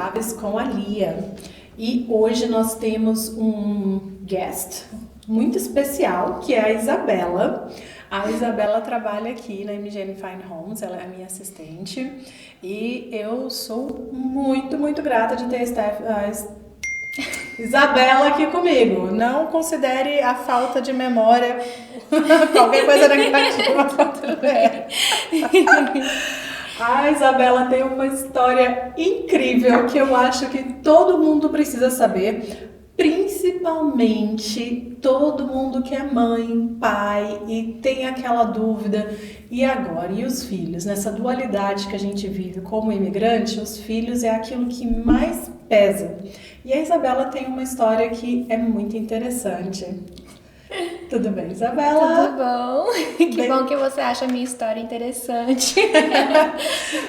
Chaves com a Lia. E hoje nós temos um guest muito especial, que é a Isabela. A Isabela trabalha aqui na MGN Fine Homes, ela é a minha assistente. E eu sou muito, muito grata de ter a Isabela aqui comigo. Não considere a falta de memória qualquer coisa negativa. Tudo bem. A Isabela tem uma história incrível que eu acho que todo mundo precisa saber, principalmente todo mundo que é mãe, pai e tem aquela dúvida, e agora? E os filhos? Nessa dualidade que a gente vive como imigrante, os filhos é aquilo que mais pesa. E a Isabela tem uma história que é muito interessante. Tudo bem, Isabela? Tudo bom? Que bom que você acha a minha história interessante.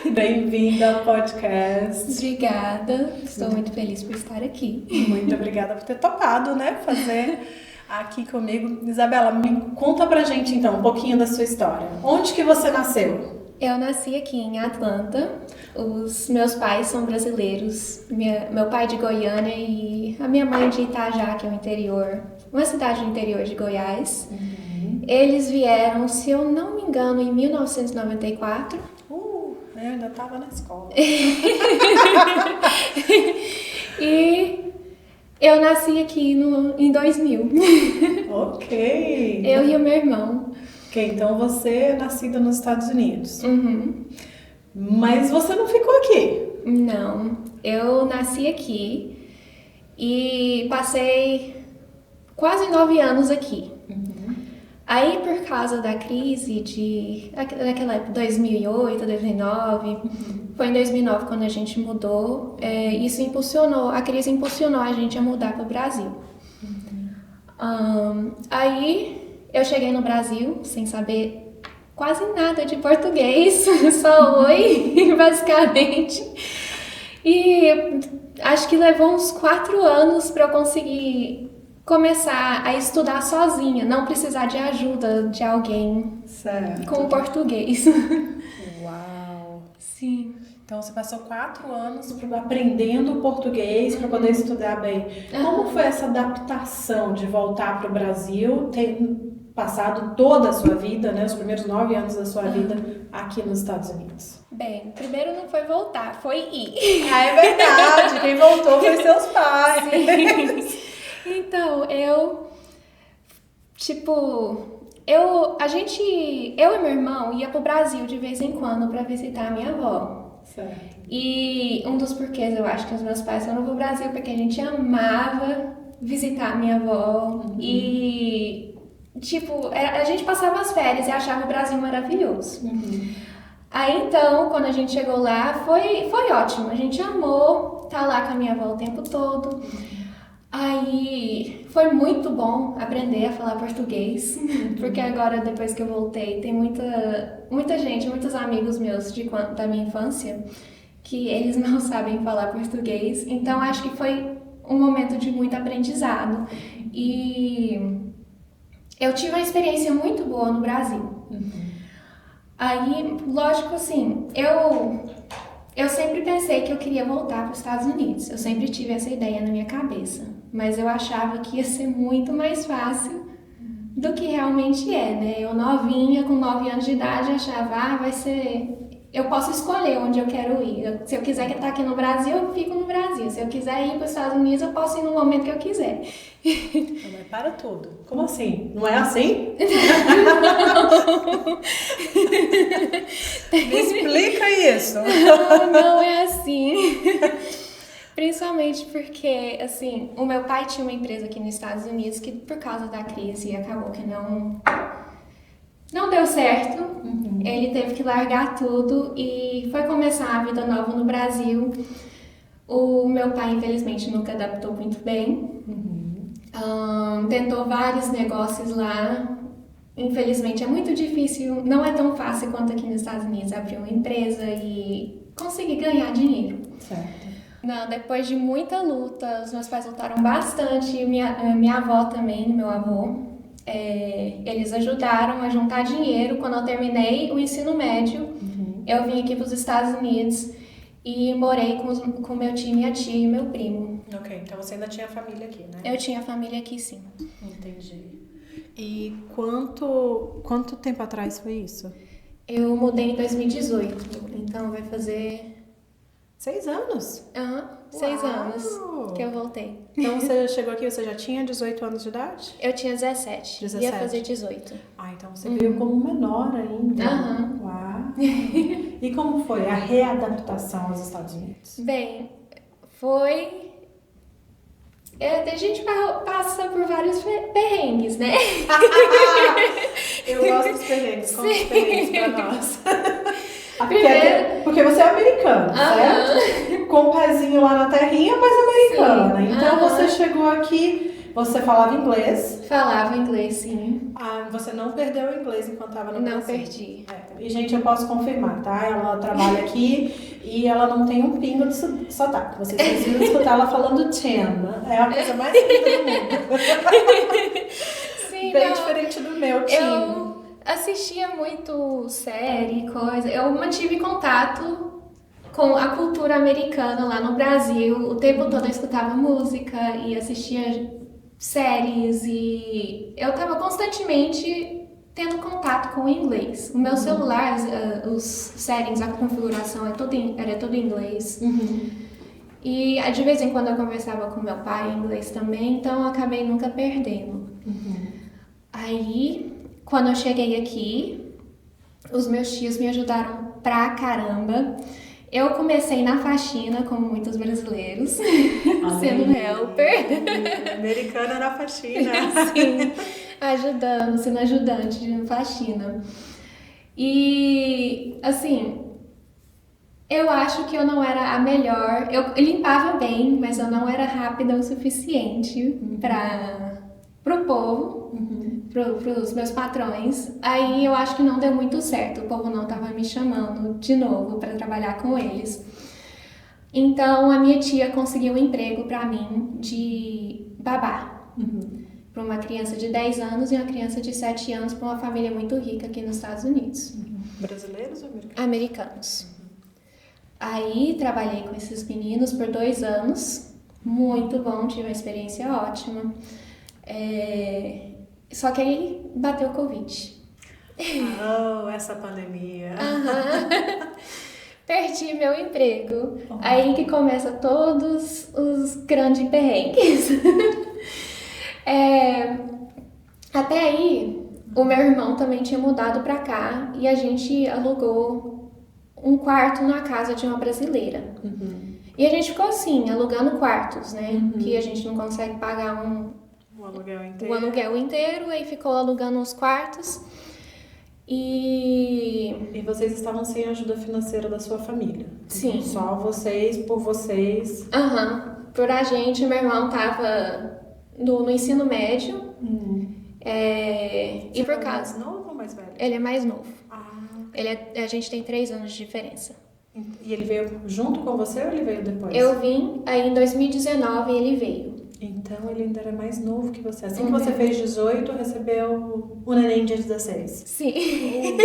Bem-vinda ao podcast. Obrigada, estou muito feliz por estar aqui. Muito obrigada por ter topado, né, fazer aqui comigo. Isabela, me conta pra gente então um pouquinho da sua história. Onde que você nasceu? Eu nasci aqui em Atlanta. Os meus pais são brasileiros. Meu pai de Goiânia e a minha mãe de Itajá, que é o interior, uma cidade do interior de Goiás. Eles vieram, se eu não me engano, em 1994. Eu ainda estava na escola. E eu nasci aqui em 2000. Ok. Eu e o meu irmão. Ok, então você é nascida nos Estados Unidos. Uhum. Mas você não ficou aqui. Não, eu nasci aqui e passei quase 9 anos aqui. Aí, por causa da crise daquela época, 2008, 2009, foi em 2009 quando a gente mudou, a crise impulsionou a gente a mudar para o Brasil. Aí, eu cheguei no Brasil sem saber quase nada de português, só oi, basicamente. E acho que levou uns 4 anos para eu conseguir começar a estudar sozinha, não precisar de ajuda de alguém com o português. Uau! Sim. Então você passou 4 anos aprendendo português para poder estudar bem. Como foi essa adaptação de voltar para o Brasil, ter passado toda a sua vida, né, os primeiros 9 anos da sua vida aqui nos Estados Unidos? Bem, primeiro não foi voltar, foi ir. É verdade, quem voltou foi seus pais. Sim. Então, eu e meu irmão ia pro Brasil de vez em quando para visitar a minha avó. Certo. E um dos porquês eu acho que os meus pais foram pro Brasil porque a gente amava visitar a minha avó e a gente passava as férias e achava o Brasil maravilhoso. Aí então, quando a gente chegou lá, foi ótimo. A gente amou estar lá com a minha avó o tempo todo. Aí foi muito bom aprender a falar português, porque agora, depois que eu voltei, tem muita gente, muitos amigos meus da minha infância, que eles não sabem falar português. Então, acho que foi um momento de muito aprendizado. E eu tive uma experiência muito boa no Brasil. Aí, lógico, assim, eu sempre pensei que eu queria voltar para os Estados Unidos. Eu sempre tive essa ideia na minha cabeça. Mas eu achava que ia ser muito mais fácil do que realmente é, né? Eu novinha, com 9 anos de idade, achava, vai ser... Eu posso escolher onde eu quero ir. Se eu quiser estar aqui no Brasil, eu fico no Brasil. Se eu quiser ir para os Estados Unidos, eu posso ir no momento que eu quiser. Mas para tudo. Como assim? Não é assim? Me explica isso. Não é assim. Principalmente porque, assim, o meu pai tinha uma empresa aqui nos Estados Unidos que, por causa da crise, acabou que não deu certo. Ele teve que largar tudo e foi começar a vida nova no Brasil. O meu pai, infelizmente, nunca adaptou muito bem. Tentou vários negócios lá. Infelizmente, é muito difícil, não é tão fácil quanto aqui nos Estados Unidos abrir uma empresa e conseguir ganhar dinheiro. Certo. Não, depois de muita luta, os meus pais lutaram bastante, minha avó também, meu avô. Eles ajudaram a juntar dinheiro. Quando eu terminei o ensino médio, eu vim aqui para os Estados Unidos e morei com meu tio, minha tia e meu primo. Ok, então você ainda tinha família aqui, né? Eu tinha família aqui, sim. Entendi. E quanto tempo atrás foi isso? Eu mudei em 2018, então vai fazer 6 anos? 6 Uau! anos que eu voltei. Então você chegou aqui, você já tinha 18 anos de idade? Eu tinha 17, ia 17. fazer 18. Ah, então você veio como menor ainda. Aham. Uau! E como foi a readaptação aos Estados Unidos? Bem, foi... a gente passa por vários perrengues, né? Eu gosto dos perrengues, conta os perrengues pra nós. Primeiro- Porque você é americana, certo? Com o pezinho lá na terrinha, mas americana. Sim. Então você chegou aqui, você falava inglês. Falava inglês, sim. Você não perdeu o inglês enquanto estava no Não Brasil. perdi. E, gente, eu posso confirmar, tá? Ela trabalha aqui e ela não tem um pingo de sotaque. Vocês precisam escutar ela falando Tim. É a coisa mais linda do mundo. Sim, Bem não. diferente do meu Tim. Eu assistia muito série, coisa. Eu mantive contato com a cultura americana lá no Brasil. O tempo todo eu escutava música e assistia séries e eu tava constantemente tendo contato com o inglês. O meu celular, os settings, a configuração era tudo em inglês. E de vez em quando eu conversava com meu pai em inglês também, então eu acabei nunca perdendo. Aí, quando eu cheguei aqui, os meus tios me ajudaram pra caramba. Eu comecei na faxina, como muitos brasileiros, sendo helper. Americana na faxina. Sim, ajudando, sendo ajudante de faxina. E, assim, eu acho que eu não era a melhor. Eu limpava bem, mas eu não era rápida o suficiente pro povo, pros meus patrões. Aí eu acho que não deu muito certo. O povo não tava me chamando de novo para trabalhar com eles. Então a minha tia conseguiu um emprego para mim de babá. Para uma criança de 10 anos e uma criança de 7 anos para uma família muito rica aqui nos Estados Unidos. Brasileiros ou americanos? Americanos. Aí trabalhei com esses meninos por 2 anos, muito bom, tive uma experiência ótima. Só que aí bateu o Covid. Essa pandemia. Perdi meu emprego. Aí que começa todos os grandes perrengues. Até aí, o meu irmão também tinha mudado pra cá e a gente alugou um quarto na casa de uma brasileira. E a gente ficou assim, alugando quartos, né? Que a gente não consegue pagar O aluguel inteiro. o aluguel inteiro, aí ficou alugando os quartos. E vocês estavam sem a ajuda financeira da sua família? Sim. Então, só vocês, por vocês. Por a gente, meu irmão tava no ensino médio. E por É causa. mais novo ou mais velho? Ele é mais novo. Ah. A gente tem 3 anos de diferença. E ele veio junto com você ou ele veio depois? Eu vim, aí em 2019 ele veio. Então ele ainda era mais novo que você. Assim que você fez 18, recebeu o neném de 16. Sim.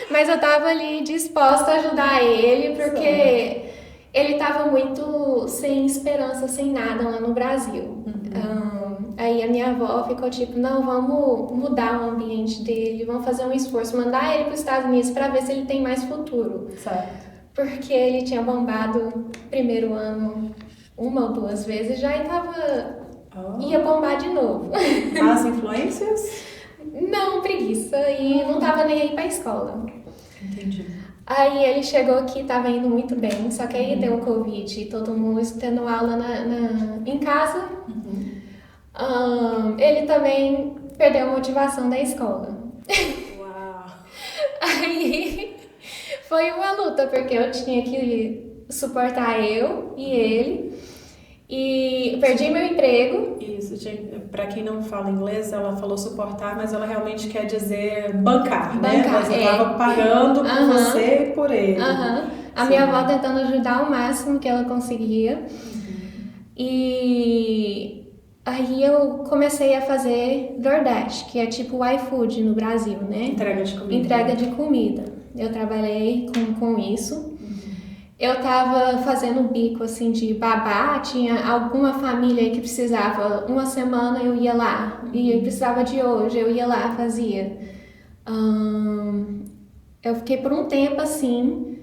Mas eu tava ali disposta a ajudar ele, porque ele tava muito sem esperança, sem nada lá no Brasil. Aí a minha avó ficou tipo, não, vamos mudar o ambiente dele, vamos fazer um esforço, mandar ele para os Estados Unidos para ver se ele tem mais futuro. Certo. Porque ele tinha bombado primeiro ano 1 ou 2 vezes já e ia bombar de novo. Más influências? Não, preguiça, e não tava nem aí pra escola. Entendi. Aí ele chegou aqui, tava indo muito bem, só que aí deu o Covid e todo mundo tendo aula em casa. Ele também perdeu a motivação da escola. Uau! Aí foi uma luta, porque eu tinha que suportar eu e ele. E perdi meu emprego. Isso, pra quem não fala inglês, ela falou suportar, mas ela realmente quer dizer bancar, né? Você tava pagando por você e por ele. A minha avó tentando ajudar o máximo que ela conseguia. E aí eu comecei a fazer DoorDash, que é tipo o iFood no Brasil, né? Entrega de comida. Entrega de comida. Eu trabalhei com isso. Eu tava fazendo bico, assim, de babá. Tinha alguma família que precisava. Uma semana eu ia lá. E precisava de hoje, eu ia lá, fazia. Eu fiquei por um tempo assim.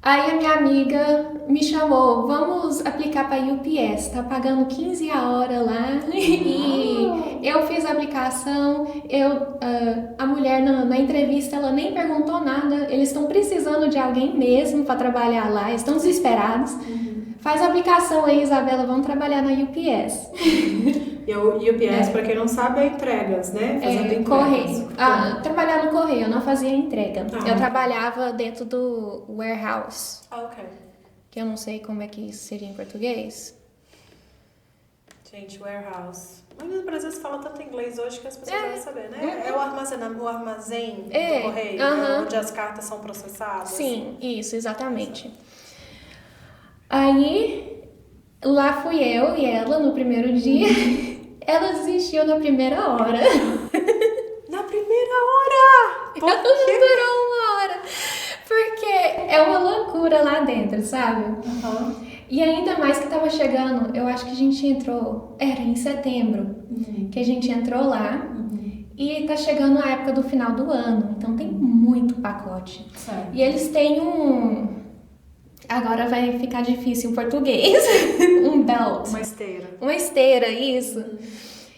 Aí a minha amiga me chamou, vamos aplicar para UPS, tá pagando 15 a hora lá. E eu fiz a aplicação, a mulher na entrevista, ela nem perguntou nada, eles estão precisando de alguém mesmo para trabalhar lá, estão desesperados. Faz a aplicação aí, Isabela, vamos trabalhar na UPS. E o UPS, para quem não sabe, é entregas, né? Fazendo entregas. Correio. Trabalhar no correio, eu não fazia entrega. Eu trabalhava dentro do warehouse. Ok. Que eu não sei como é que isso seria em português. Gente, warehouse. Mas no Brasil se fala tanto inglês hoje que as pessoas devem saber, né? É o armazém do correio, onde as cartas são processadas. Sim, isso, exatamente. Aí, lá fui eu e ela no primeiro dia. Ela desistiu na primeira hora. Na primeira hora? Ela não durou uma hora. Porque é uma loucura lá dentro, sabe? E ainda mais que tava chegando, eu acho que a gente entrou, era em setembro, que a gente entrou lá. E tá chegando a época do final do ano, então tem muito pacote. Certo. E eles têm agora vai ficar difícil em português. Um belt. Uma esteira, isso.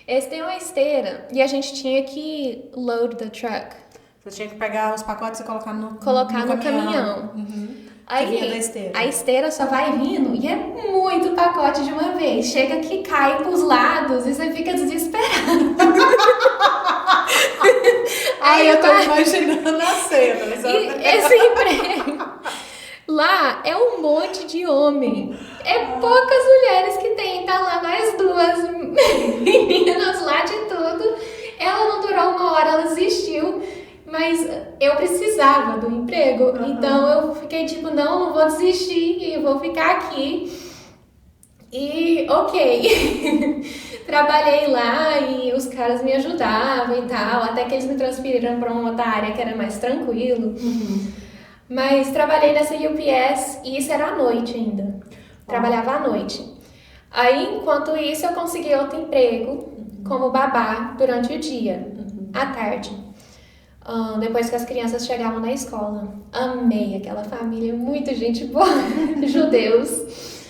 Eles têm uma esteira e a gente tinha que load the truck. Você tinha que pegar os pacotes e colocar no caminhão. Aí a esteira só vai vindo e é muito pacote de uma vez. Chega que cai pros lados e você fica desesperado. Aí eu tô imaginando a cena. E esse emprego lá é um monte de homem. É poucas mulheres que tem. Tá lá mais duas meninas lá de tudo. Ela não durou uma hora, ela desistiu. Mas eu precisava do emprego. Então eu fiquei tipo, não vou desistir. Eu vou ficar aqui. E ok. Trabalhei lá e os caras me ajudavam e tal. Até que eles me transferiram para uma outra área que era mais tranquilo. Mas trabalhei nessa UPS e isso era à noite ainda. Trabalhava à noite. Aí, enquanto isso, eu consegui outro emprego como babá durante o dia, à tarde. Depois que as crianças chegavam na escola. Amei aquela família, muita gente boa, judeus.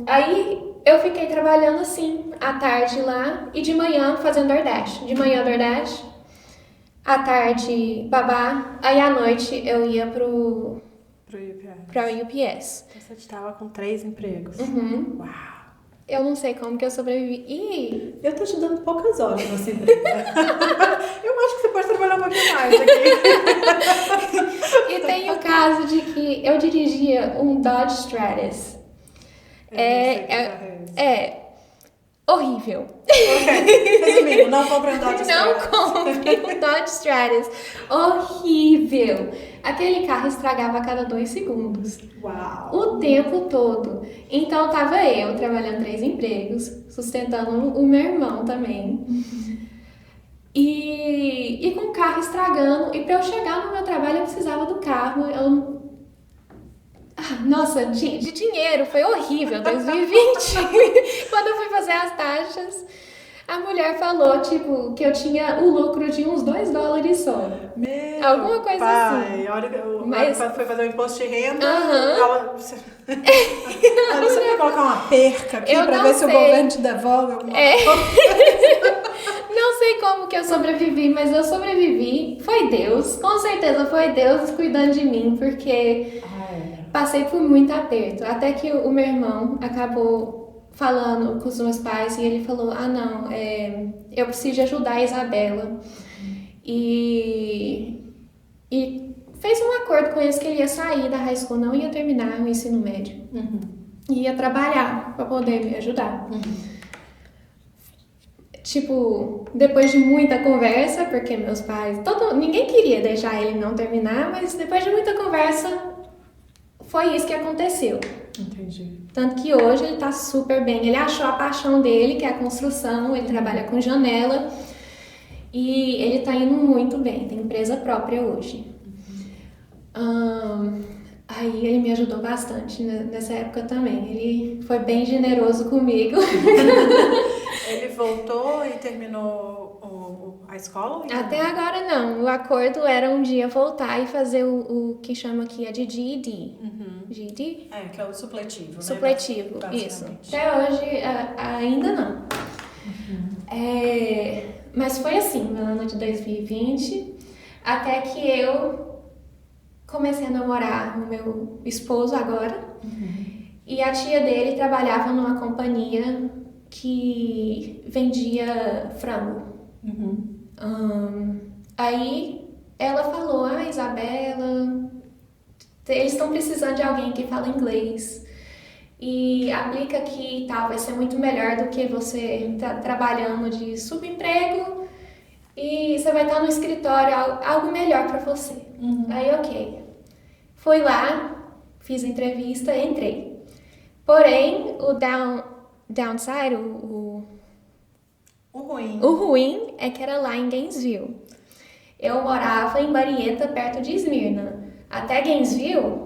Aí, eu fiquei trabalhando assim, à tarde lá e de manhã fazendo DoorDash. De manhã DoorDash. À tarde, babá. Aí à noite eu ia pro UPS. Então você estava com 3 empregos. Uau! Eu não sei como que eu sobrevivi. Eu tô te dando poucas horas nessa empresa. Eu acho que você pode trabalhar um pouquinho mais aqui. E tem o caso de que eu dirigia um Dodge Stratus. Horrível. Ok, resumindo, não compre um Dodge Stratus. Não compre um Dodge Stratus. Horrível. Aquele carro estragava a cada 2 segundos. Uau. O tempo todo. Então tava eu trabalhando 3 empregos, sustentando o meu irmão também. E com o carro estragando. E para eu chegar no meu trabalho eu precisava do carro. Nossa, de dinheiro, foi horrível 2020. Quando eu fui fazer as taxas, a mulher falou, tipo, que eu tinha o lucro de uns $2 só. Alguma coisa assim. A hora que eu foi fazer o imposto de renda, você vai colocar uma perca aqui pra ver se o governo te devolve alguma coisa? Não sei como que eu sobrevivi, mas eu sobrevivi. Foi Deus, com certeza foi Deus cuidando de mim, porque passei por muito aperto. Até que o meu irmão acabou falando com os meus pais e ele falou, não, eu preciso de ajudar a Isabela. E fez um acordo com eles que ele ia sair da high school, não ia terminar o ensino médio. Ia trabalhar para poder me ajudar. Tipo, depois de muita conversa, porque meus pais... ninguém queria deixar ele não terminar, mas depois de muita conversa, foi isso que aconteceu. Entendi. Tanto que hoje ele tá super bem. Ele achou a paixão dele, que é a construção, ele trabalha com janela. E ele tá indo muito bem, tem empresa própria hoje. Aí ele me ajudou bastante nessa época também. Ele foi bem generoso comigo. Ele voltou e terminou a escola? Até agora não. O acordo era um dia voltar e fazer o que chama aqui de GED. GED? Que é o supletivo, né? Supletivo, isso. Até hoje ainda não. Mas foi assim, no ano de 2020, até que eu comecei a namorar o meu esposo agora. E a tia dele trabalhava numa companhia que vendia frango. Aí ela falou, Isabela, eles estão precisando de alguém que fala inglês e aplica aqui e tal, vai ser muito melhor do que você tá trabalhando de subemprego e você vai estar no escritório, algo melhor para você. Aí ok, fui lá, fiz a entrevista, entrei. Porém, o downside, o ruim é que era lá em Gainesville. Eu morava em Marietta, perto de Esmirna. Até Gainesville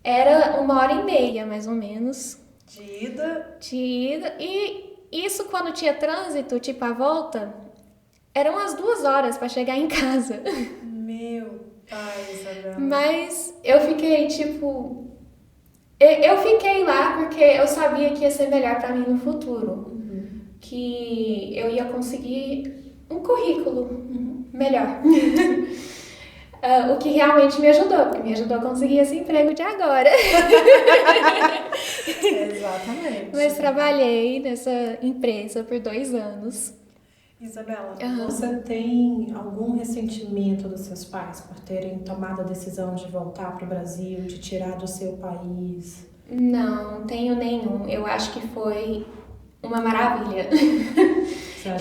era 1h30, mais ou menos. De ida. E isso quando tinha trânsito, tipo a volta, eram umas 2 horas para chegar em casa. Meu pai, Isabela. Mas eu fiquei tipo... Eu fiquei lá porque eu sabia que ia ser melhor para mim no futuro. Que eu ia conseguir um currículo melhor. O que realmente me ajudou, porque me ajudou a conseguir esse emprego de agora. Exatamente. Mas trabalhei nessa empresa por 2 anos. Isabela, você tem algum ressentimento dos seus pais por terem tomado a decisão de voltar para o Brasil, de tirar do seu país? Não tenho nenhum. Eu acho que foi uma maravilha.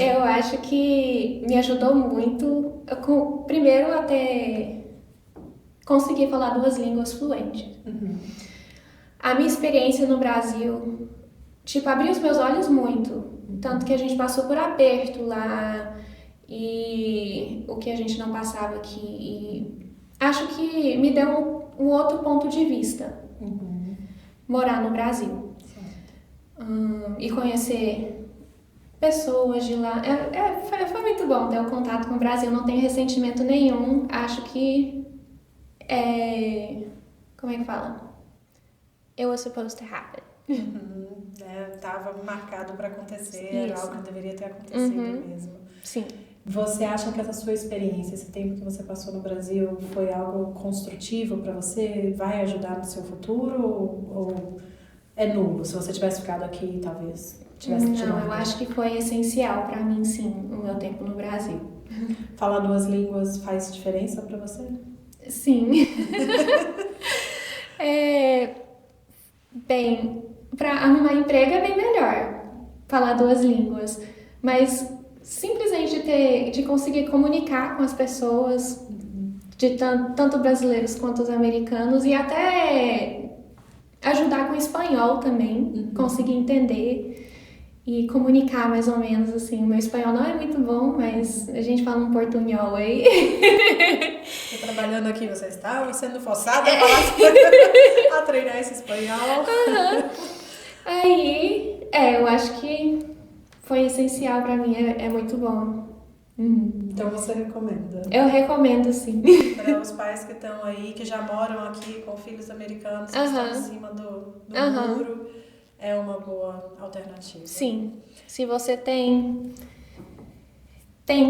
Eu acho que me ajudou muito, primeiro até conseguir falar 2 línguas fluentes. A minha experiência no Brasil, tipo, abriu os meus olhos muito. Tanto que a gente passou por aperto lá e o que a gente não passava aqui. E acho que me deu um outro ponto de vista. Morar no Brasil. E conhecer pessoas de lá. Foi muito bom ter o contato com o Brasil. Não tenho ressentimento nenhum. Acho que como é que fala? It was supposed to happen. Tava marcado para acontecer, Isso. era algo que deveria ter acontecido mesmo. Sim. Você acha que essa sua experiência, esse tempo que você passou no Brasil, foi algo construtivo para você? Vai ajudar no seu futuro ou é nulo? Se você tivesse ficado aqui, talvez tivesse tirado. Não, eu acho que foi essencial para mim, sim, o meu tempo no Brasil. Falar 2 línguas faz diferença para você? Sim. Bem, para arrumar emprego é bem melhor falar 2 línguas, mas simplesmente de conseguir comunicar com as pessoas, de tanto brasileiros quanto os americanos, e até ajudar com o espanhol também, conseguir entender e comunicar mais ou menos assim. O meu espanhol não é muito bom, mas a gente fala um portunhol aí. E trabalhando aqui, você está sendo forçada a treinar esse espanhol. Aí, eu acho que foi essencial pra mim, é muito bom. Então você recomenda? Eu recomendo, sim. Para os pais que estão aí, que já moram aqui com filhos americanos, que estão em cima do muro, é uma boa alternativa. Sim, se você tem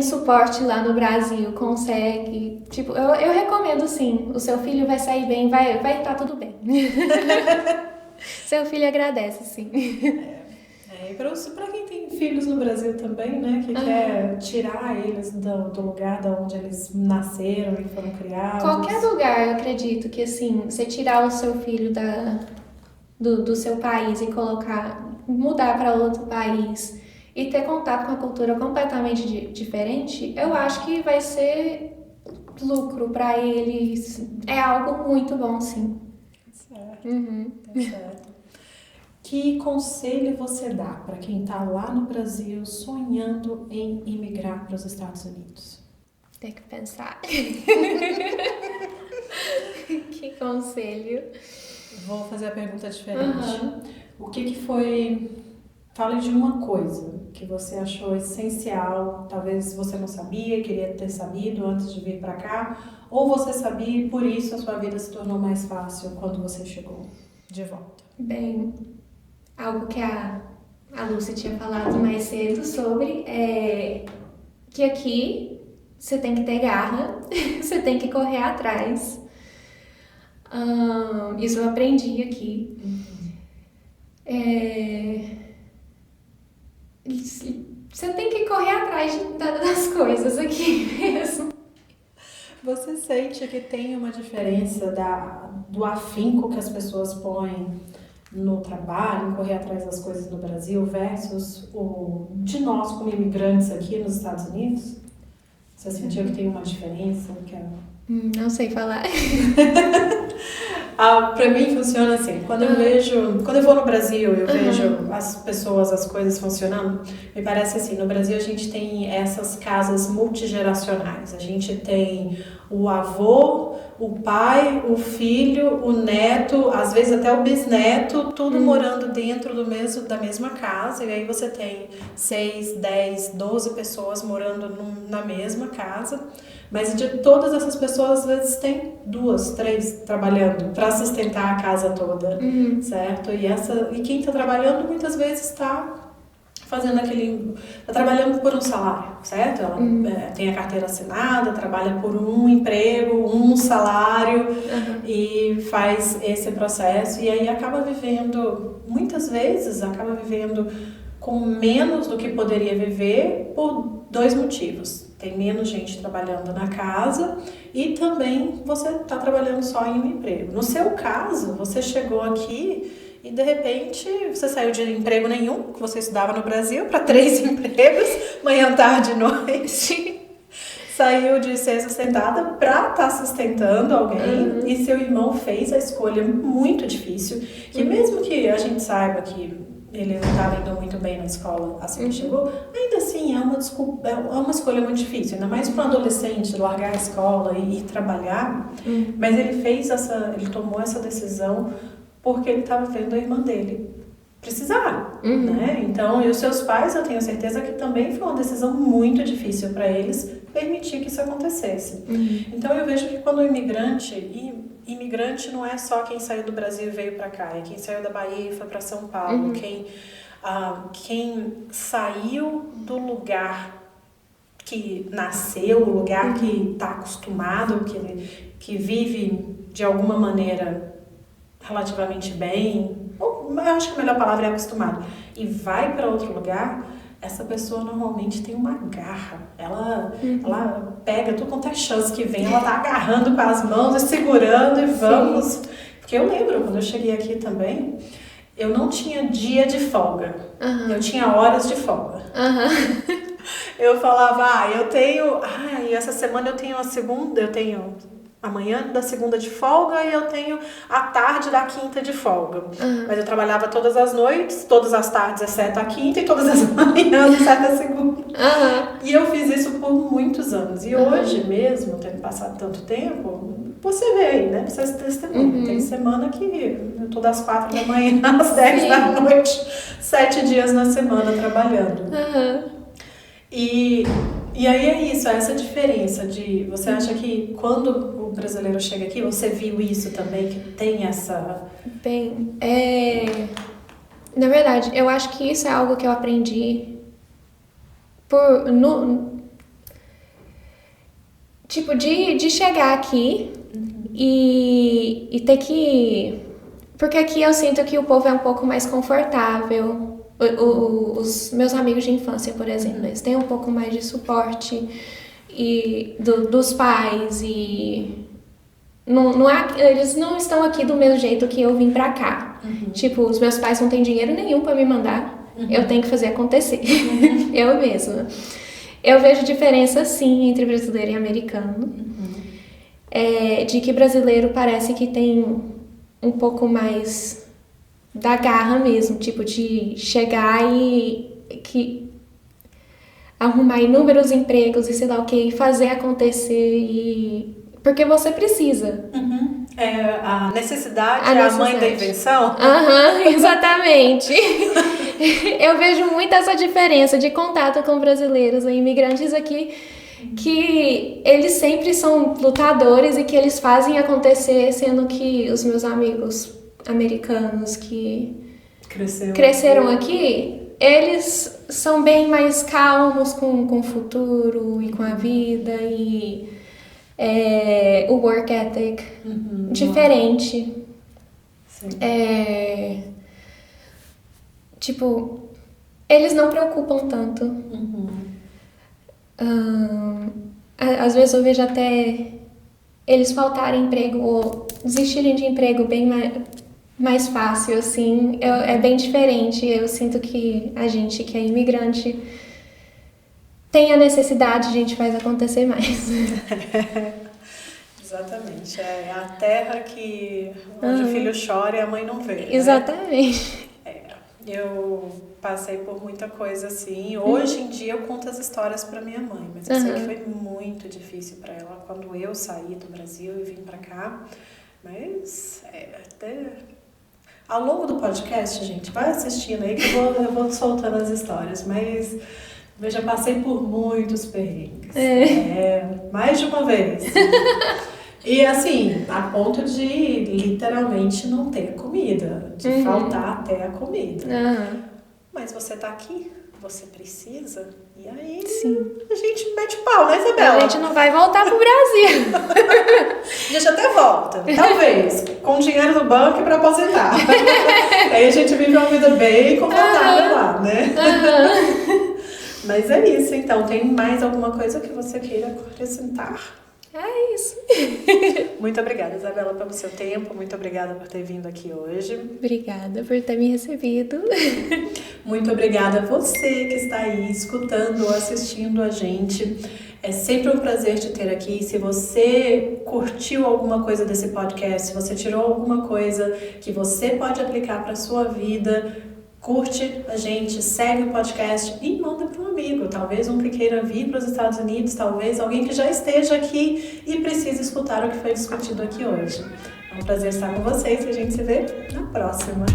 suporte lá no Brasil, consegue, tipo, eu recomendo sim, o seu filho vai sair bem, vai estar tudo bem. Seu filho agradece, sim. E para quem tem filhos no Brasil também, né, que quer tirar eles do lugar de onde eles nasceram e foram criados. Qualquer lugar, eu acredito que assim, você tirar o seu filho do seu país e mudar para outro país e ter contato com a cultura completamente diferente, eu acho que vai ser lucro para eles. É algo muito bom, sim. Certo. Certo. Que conselho você dá para quem está lá no Brasil sonhando em imigrar para os Estados Unidos? Tem que pensar. conselho. Vou fazer a pergunta diferente. Uhum. O que foi... Fale de uma coisa que você achou essencial, talvez você não sabia, queria ter sabido antes de vir para cá, ou você sabia e por isso a sua vida se tornou mais fácil quando você chegou de volta. Bem, algo que a Lúcia tinha falado mais cedo sobre é que aqui você tem que ter garra, você tem que correr atrás. Isso eu aprendi aqui. Você tem que correr atrás das coisas aqui mesmo. Você sente que tem uma diferença do afinco que as pessoas põem no trabalho, em correr atrás das coisas no Brasil versus de nós como imigrantes aqui nos Estados Unidos? Você sentiu que tem uma diferença? Não sei falar. Pra mim funciona assim, quando eu vou no Brasil, eu vejo as pessoas, as coisas funcionando, me parece assim, no Brasil a gente tem essas casas multigeracionais, a gente tem o avô, o pai, o filho, o neto, às vezes até o bisneto, tudo morando dentro da mesma casa, e aí você tem 6, 10, 12 pessoas morando na mesma casa. Mas de todas essas pessoas, às vezes tem 2, 3 trabalhando para sustentar a casa toda, certo? E quem está trabalhando muitas vezes está fazendo está trabalhando por um salário, certo? Ela tem a carteira assinada, trabalha por um emprego, um salário e faz esse processo e aí muitas vezes acaba vivendo com menos do que poderia viver por 2 motivos. Tem menos gente trabalhando na casa e também você está trabalhando só em um emprego. No seu caso, você chegou aqui e de repente você saiu de emprego nenhum, que você estudava no Brasil, para 3 empregos, manhã, tarde e noite. Saiu de ser sustentada para estar sustentando alguém e seu irmão fez a escolha muito difícil, que mesmo que a gente saiba que ele não estava indo muito bem na escola assim que chegou, ainda assim é uma escolha muito difícil, ainda mais para um adolescente largar a escola e ir trabalhar, mas ele tomou essa decisão porque ele estava vendo a irmã dele precisar, né? Então, e os seus pais, eu tenho certeza que também foi uma decisão muito difícil para eles permitir que isso acontecesse. Então, eu vejo que quando o imigrante não é só quem saiu do Brasil e veio para cá, é quem saiu da Bahia e foi para São Paulo, quem saiu do lugar que nasceu, o lugar que está acostumado, que vive de alguma maneira relativamente bem, eu acho que a melhor palavra é acostumado, e vai para outro lugar, essa pessoa normalmente tem uma garra. Ela pega tudo quanto é chance que vem, ela tá agarrando com as mãos e segurando e vamos. Sim. Porque eu lembro, quando eu cheguei aqui também, eu não tinha dia de folga. Eu tinha horas de folga. Eu falava, e essa semana eu tenho amanhã da segunda de folga e eu tenho a tarde da quinta de folga. Mas eu trabalhava todas as noites, todas as tardes, exceto a quinta, e todas as manhãs, exceto a segunda. E eu fiz isso por muitos anos. E hoje mesmo, tendo passado tanto tempo, você vê aí, né? Vocês testemunham. Tem semana que eu tô das 4 da manhã às 10 da noite, 7 dias na semana trabalhando. E aí é isso, essa diferença de... Você acha que quando o brasileiro chega aqui, você viu isso também, que tem essa... Bem, na verdade, eu acho que isso é algo que eu aprendi de chegar aqui e ter que... Porque aqui eu sinto que o povo é um pouco mais confortável. Os meus amigos de infância, por exemplo, eles têm um pouco mais de suporte dos pais e eles não estão aqui do mesmo jeito que eu vim pra cá. Tipo, os meus pais não têm dinheiro nenhum pra me mandar, eu tenho que fazer acontecer, eu mesma. Eu vejo diferença sim entre brasileiro e americano, de que brasileiro parece que tem um pouco mais da garra mesmo, tipo, de chegar e arrumar inúmeros empregos e sei lá o que, fazer acontecer e porque você precisa. A necessidade é a mãe da invenção? Exatamente. Eu vejo muito essa diferença de contato com brasileiros e imigrantes aqui, que eles sempre são lutadores e que eles fazem acontecer, sendo que os meus amigos americanos que cresceram aqui, eles são bem mais calmos com o futuro e com a vida e o work ethic diferente. Sim. Tipo, eles não preocupam tanto. Às vezes eu vejo até eles faltarem emprego ou desistirem de emprego bem mais fácil, assim. É bem diferente. Eu sinto que a gente que é imigrante tem a necessidade, a gente faz acontecer mais. Exatamente. É a terra onde o filho chora e a mãe não vê. Exatamente. Né? Eu passei por muita coisa assim. Hoje em dia eu conto as histórias para minha mãe, mas eu sei que foi muito difícil para ela quando eu saí do Brasil e vim para cá. Mas até ao longo do podcast, gente, vai assistindo aí que eu vou soltando as histórias, mas eu já passei por muitos perrengues. Mais de uma vez. E assim, a ponto de literalmente não ter comida, de faltar até a comida. Mas você tá aqui, você precisa, e aí a gente mete pau, né, Isabela? A gente não vai voltar pro Brasil. A gente até volta, talvez, com dinheiro no banco e pra aposentar. Aí a gente vive uma vida bem confortável lá, né? Mas é isso, então. Tem mais alguma coisa que você queira acrescentar? É isso. Muito obrigada, Isabela, pelo seu tempo. Muito obrigada por ter vindo aqui hoje. Obrigada por ter me recebido. Muito obrigada a você que está aí escutando ou assistindo a gente. É sempre um prazer te ter aqui. Se você curtiu alguma coisa desse podcast, se você tirou alguma coisa que você pode aplicar para a sua vida, curte a gente, segue o podcast e manda para um amigo. Talvez um que queira vir para os Estados Unidos, talvez alguém que já esteja aqui e precise escutar o que foi discutido aqui hoje. É um prazer estar com vocês e a gente se vê na próxima.